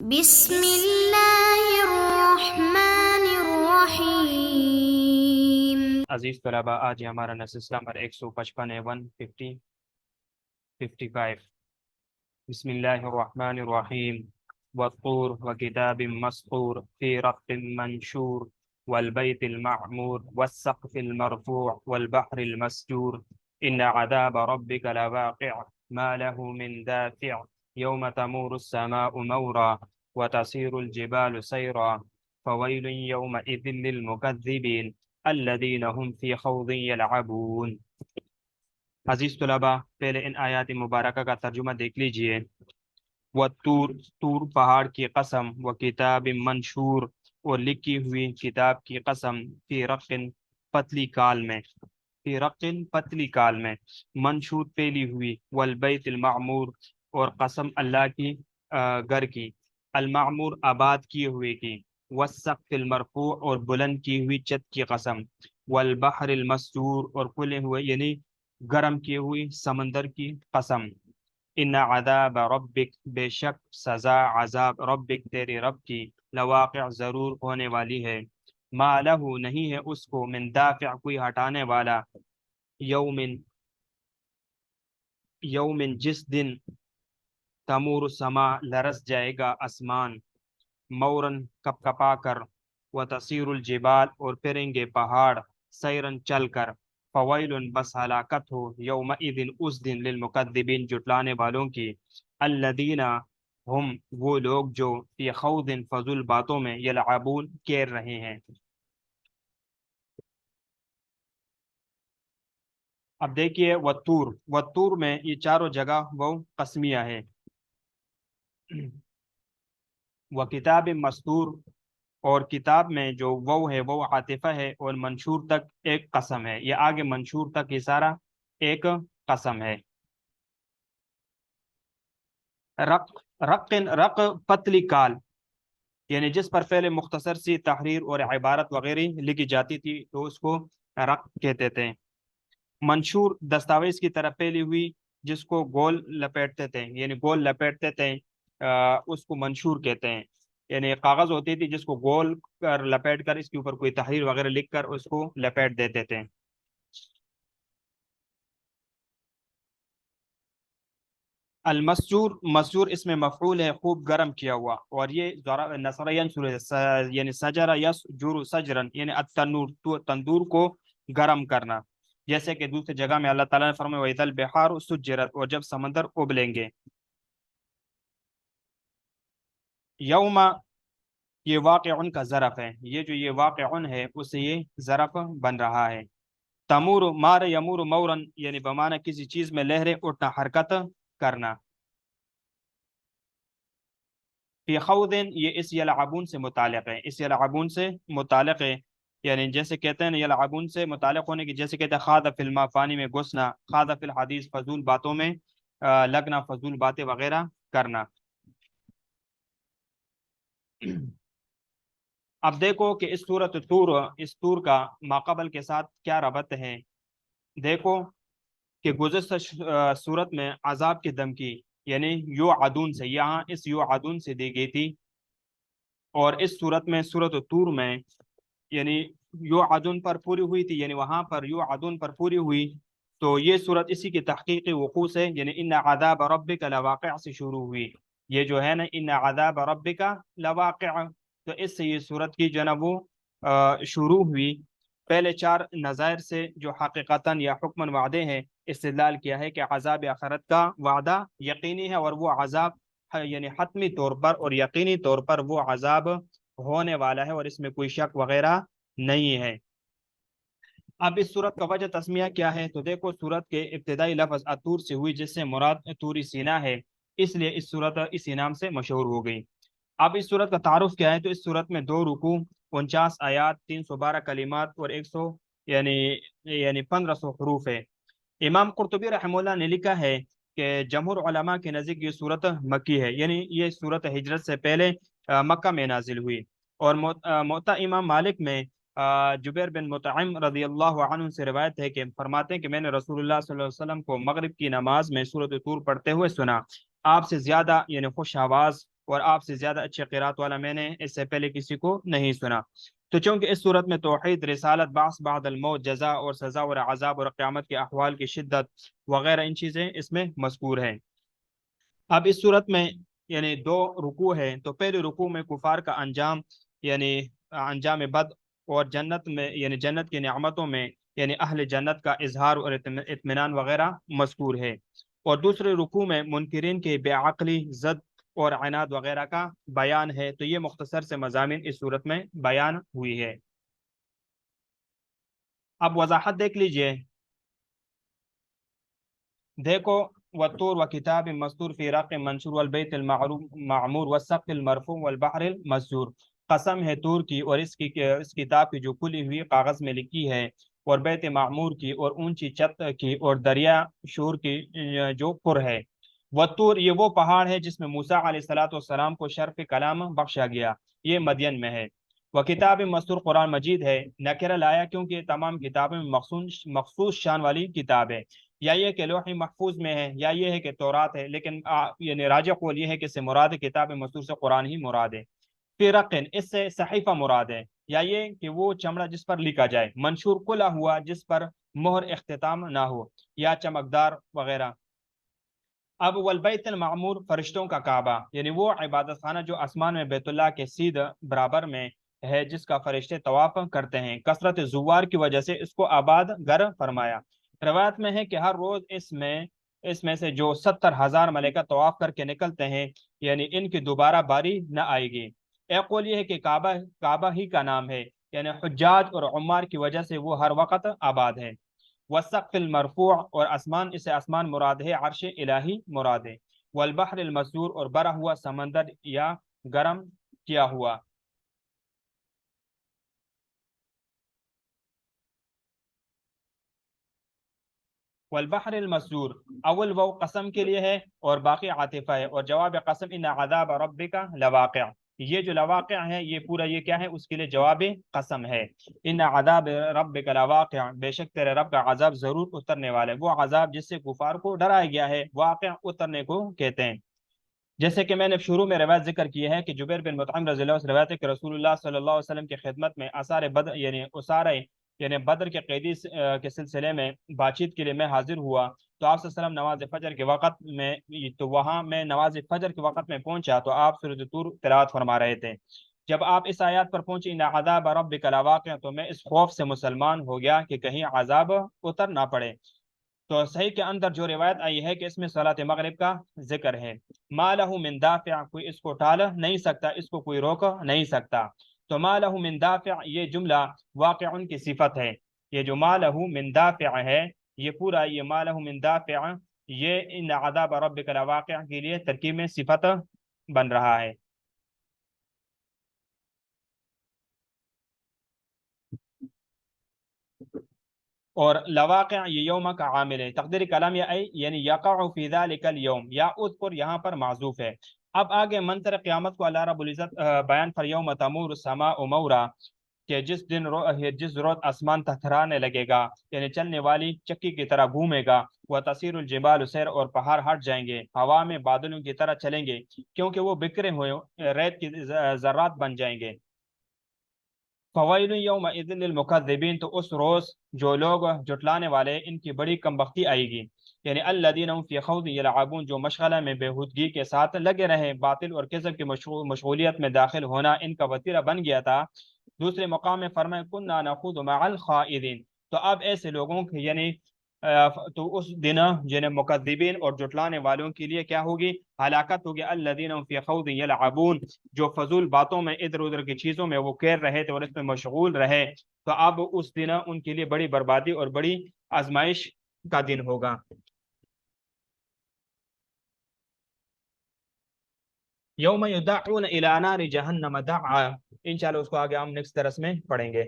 بسم اللہ الرحمن الرحیم۔ عزیز طلباء، آج ہمارا نصص نمبر 155 ہے، 155۔ بسم اللہ الرحمن الرحیم۔ والطور وکتاب مسطور فی رق منشور والبیت المعمور والسقف المرفوع والبحر المسجور ان عذاب ربک لواقع ما له من دافع یوم تمور السماء مورا وتصير الجبال سيرا فويل يومئذ للمكذبين الذين هم في خوض يلعبون۔ عزیز طلباء، پہلے ان آیات مبارکہ کا ترجمہ دیکھ لیجئے۔ والطور، طور پہاڑ کی قسم، وکتاب منشور، اور لکھی ہوئی کتاب کی قسم، فی رق پتلی کال میں، فی رق پتلی کال میں، منشور پھیلی ہوئی، والبیت المعمور، اور قسم اللہ کی گھر کی، المعمور آباد کیے ہوئے کی، والسقف المرفوع، اور بلند کی ہوئی چھت کی قسم، والبحر المسجور، اور کھلے ہوئے یعنی گرم کی ہوئی سمندر کی قسم۔ ان عذاب ربک، بے شک سزا عذاب، ربک تیرے رب کی، لواقع ضرور ہونے والی ہے، ما لہ نہیں ہے اس کو، من دافع کوئی ہٹانے والا، یومن یومن جس دن، تمور السما لرس جائے گا آسمان، مورن کپ کپا کر، وتصیر الجبال، اور پھریں گے پہاڑ، سیرن چل کر، فویل بس ہلاکت ہو، یومئذ اس دن، للمکذبین جٹلانے والوں کی، الذین ہم وہ لوگ جو، فی خوض فضول باتوں میں، یلعبون کھیل رہے ہیں۔ اب دیکھیے والطور، والطور میں یہ چاروں جگہ وہ قسمیہ ہے۔ وکتاب مستور، اور کتاب میں جو وہ ہے وہ عاطفہ ہے، اور منشور تک ایک قسم ہے، یہ آگے منشور تک یہ سارا ایک قسم ہے۔ رق، رق پتلی کال، یعنی جس پر پہلے مختصر سی تحریر اور عبارت وغیرہ لکھی جاتی تھی تو اس کو رق کہتے تھے۔ منشور، دستاویز کی طرف پھیلی ہوئی جس کو گول لپیٹتے تھے، یعنی گول لپیٹتے تھے، اس کو منشور کہتے ہیں۔ یعنی کاغذ ہوتی تھی جس کو گول کر لپیٹ کر اس کے اوپر کوئی تحریر وغیرہ لکھ کر اس کو لپیٹ دیتے تھے۔ المسجور، مسجور اس میں مفعول ہے، خوب گرم کیا ہوا، اور یہ نصر ینصر یعنی سجر یسجر سجرن، یعنی التنور، تندور کو گرم کرنا، جیسے کہ دوسری جگہ میں اللہ تعالیٰ نے فرمایا وَإِذَا الْبِحَارُ سُجِّرَتْ، اور جب سمندر ابلیں گے۔ یوم، یہ واقعن کا ظرف ہے، یہ جو یہ واقعن ہے اس سے یہ ظرف بن رہا ہے۔ تمور، مار یمور مورن، یعنی بمانا کسی چیز میں لہریں اٹھنا، حرکت کرنا۔ فی خوض، یہ اس یلعبون سے متعلق ہے، اس یلعبون سے متعلق ہے، یعنی جیسے کہتے ہیں یلعبون سے متعلق ہونے کی، جیسے کہتے ہیں خاض فی الماء، پانی میں گھسنا، خاض فی الحدیث، فضول باتوں میں لگنا، فضول باتیں وغیرہ کرنا۔ اب دیکھو کہ اس سورۃ طور، اس طور کا ماقبل کے ساتھ کیا ربط ہے۔ دیکھو کہ گزشتہ سورت میں عذاب کی دھمکی یعنی یوعدون سے، یہاں اس یوعدون سے دی گئی تھی، اور اس صورت میں سورۃ طور میں یعنی یوعدون پر پوری ہوئی تھی، یعنی وہاں پر یوعدون پر پوری ہوئی، تو یہ صورت اسی کی تحقیقی وقوع سے، یعنی ان عذاب ربک لواقع سے شروع ہوئی، یہ جو ہے نا ان عذاب ربک لواقع، تو اس سے یہ صورت کی جو ہے نا وہ شروع ہوئی۔ پہلے چار نظائر سے جو حقیقتاً یا حکماً وعدے ہیں استدلال کیا ہے کہ عذاب آخرت کا وعدہ یقینی ہے، اور وہ عذاب یعنی حتمی طور پر اور یقینی طور پر وہ عذاب ہونے والا ہے، اور اس میں کوئی شک وغیرہ نہیں ہے۔ اب اس صورت کا وجہ تسمیہ کیا ہے، تو دیکھو صورت کے ابتدائی لفظ اتور سے ہوئی، جس سے مراد طور سینا ہے، اس لیے اس صورت اسی نام سے مشہور ہو گئی۔ اب اس صورت کا تعارف کیا ہے، تو اس صورت میں 2 رکوع، 49 آیات، 312 کلمات، اور 100 یعنی 1500 حروف ہے۔ امام قرطبی رحمہ اللہ نے لکھا ہے کہ جمہور علماء کے نزدیک یہ صورت مکی ہے، یعنی یہ صورت ہجرت سے پہلے مکہ میں نازل ہوئی، اور موطا امام مالک میں جبیر بن مطعم رضی اللہ عنہ سے روایت ہے کہ فرماتے ہیں کہ میں نے رسول اللہ صلی اللہ علیہ وسلم کو مغرب کی نماز میں سورۃ طور پڑھتے ہوئے سنا، آپ سے زیادہ یعنی خوش آواز اور آپ سے زیادہ اچھے قرات والا میں نے اس سے پہلے کسی کو نہیں سنا۔ تو چونکہ اس صورت میں توحید، رسالت، بعث بعد الموت، جزا اور سزا اور عذاب اور قیامت کے احوال کی شدت وغیرہ ان چیزیں اس میں مذکور ہیں۔ اب اس صورت میں یعنی دو رکوع ہے، تو پہلے رکوع میں کفار کا انجام، یعنی انجام بد، اور جنت میں یعنی جنت کی نعمتوں میں یعنی اہل جنت کا اظہار اور اطمینان وغیرہ مذکور ہے، اور دوسرے رکوع میں منکرین کے بے عقلی، ضد اور عناد وغیرہ کا بیان ہے۔ تو یہ مختصر سے مضامین اس صورت میں بیان ہوئی ہے۔ اب وضاحت دیکھ لیجئے، دیکھو، والطور وکتاب مستور فی رق منشور والبیت المعمور والسقف المرفوع والبحر المسجور، قسم ہے طور کی اور اس کتاب کی جو کھلی ہوئی کاغذ میں لکھی ہے، اور بیت معمور کی اور اونچی چھت کی، اور دریا شور کی جو پر ہے۔ والطور یہ وہ پہاڑ ہے جس میں موسیٰ علیہ الصلوۃ والسلام کو شرف کلام بخشا گیا، یہ مدین میں ہے۔ وہ کتاب مستور قرآن مجید ہے، نکرہ لایا کیونکہ یہ تمام کتابیں مخصوص شان والی کتاب ہے، یا یہ کہ لوح محفوظ میں ہے، یا یہ ہے کہ تورات ہے، لیکن یعنی راجح قول یہ ہے کہ اس سے مراد کتاب مستور سے قرآن ہی مراد ہے۔ فی رقن اس سے صحیفہ مراد ہے، یا یہ کہ وہ چمڑا جس پر لکھا جائے، منشور کھلا ہوا جس پر مہر اختتام نہ ہو، یا چمکدار وغیرہ۔ اب والبیت المعمور فرشتوں کا کعبہ، یعنی وہ عبادت خانہ جو آسمان میں بیت اللہ کے سیدھ برابر میں ہے، جس کا فرشتے طواف کرتے ہیں، کثرت زوار کی وجہ سے اس کو آباد گر فرمایا۔ روایت میں ہے کہ ہر روز اس میں سے جو 70,000 ملائکہ طواف کر کے نکلتے ہیں، یعنی ان کی دوبارہ باری نہ آئے گی۔ ایک قول یہ ہے کہ کعبہ ہی کا نام ہے، یعنی حجاج اور عمار کی وجہ سے وہ ہر وقت آباد ہے۔ والسقف المرفوع اور آسمان، اسے آسمان مراد ہے، عرش الہی مراد ہے۔ والبحر المسجور اور بڑا ہوا سمندر یا گرم کیا ہوا۔ والبحر المسجور اول وہ قسم کے لیے ہے اور باقی عاطفہ ہے، اور جواب قسم ان عذاب ربک لواقع، یہ جو لواقع ہے یہ پورا یہ کیا ہے، اس کے لیے جواب قسم ہے۔ ان عذاب ربک لواقع، بے شک تیرے رب کا عذاب ضرور اترنے والا ہے، وہ عذاب جس سے کفار کو ڈرایا گیا ہے، واقع اترنے کو کہتے ہیں۔ جیسے کہ میں نے شروع میں روایت ذکر کی ہے کہ جبیر بن مطعم رضی اللہ عنہ سے روایت ہے کہ رسول اللہ صلی اللہ علیہ وسلم کی خدمت میں آثار بدر یعنی اسارے یعنی بدر کے قیدی کے سلسلے میں بات چیت کے لیے میں حاضر ہوا، تو آپ صلی اللہ علیہ وسلم نماز فجر کے وقت میں، تو وہاں میں نماز فجر کے وقت میں پہنچا تو آپ سورۃ طور تلاوت فرما رہے تھے۔ جب آپ اس آیات پر پہنچے ان عذاب ربک لواقع، تو میں اس خوف سے مسلمان ہو گیا کہ کہیں عذاب اتر نہ پڑے۔ تو صحیح کے اندر جو روایت آئی ہے کہ اس میں صلاۃ مغرب کا ذکر ہے۔ ما لہ من دافع، کوئی اس کو ٹال نہیں سکتا، اس کو کوئی روک نہیں سکتا۔ تو ما لہ من دافع یہ جملہ واقع کی صفت ہے، یہ جو ما لہ من دافع ہے یہ پورا یہ ما لہ من دافع یہ ان عذاب ربک لواقع کے لیے ترکیب میں صفت بن رہا ہے۔ اور لواقع یہ یوم کا عامل ہے، تقدیر کلام یا ای یعنی یقع فی ذلک اليوم، یا اذکر یہاں پر معذوف ہے۔ اب آگے منظر قیامت کو اللہ رب العزت بیان پر یوم تمور السماء مورا، کہ جس روز آسمان تھرتھرانے لگے گا، یعنی چلنے والی چکی کی طرح گھومے گا، وہ تصیر الجبال سیر، اور پہاڑ ہٹ جائیں گے، ہوا میں بادلوں کی طرح چلیں گے، کیونکہ وہ بکھرے ہوئے ریت کی ذرات بن جائیں گے۔ فوائل یومئذ للمکذبین، تو اس روز جو لوگ جٹلانے والے ان کی بڑی کمبختی آئے گی، یعنی الذین هم فی خوض یلعبون، جو مشغلہ میں بےہودگی کے ساتھ لگے رہے، باطل اور کذب کی مشغولیت میں داخل ہونا ان کا وتیرہ بن گیا تھا۔ دوسرے مقام میں فرمائے کننا نخوض مع الخائضین، تو اب ایسے لوگوں کے یعنی تو اس دن یعنی مکذبین اور جٹلانے والوں کے لیے کیا ہوگی، ہلاکت ہوگی۔ الذین هم فی خوض یلعبون، جو فضول باتوں میں ادھر ادھر کی چیزوں میں وہ کیر رہے تھے اور اس میں مشغول رہے، تو اب اس دن ان کے لیے بڑی بربادی اور بڑی آزمائش کا دن ہوگا۔ یوم یدعون الی نار جہنم دعا، انشاءاللہ اس کو آگے ہم نیکسٹ درس میں پڑھیں گے۔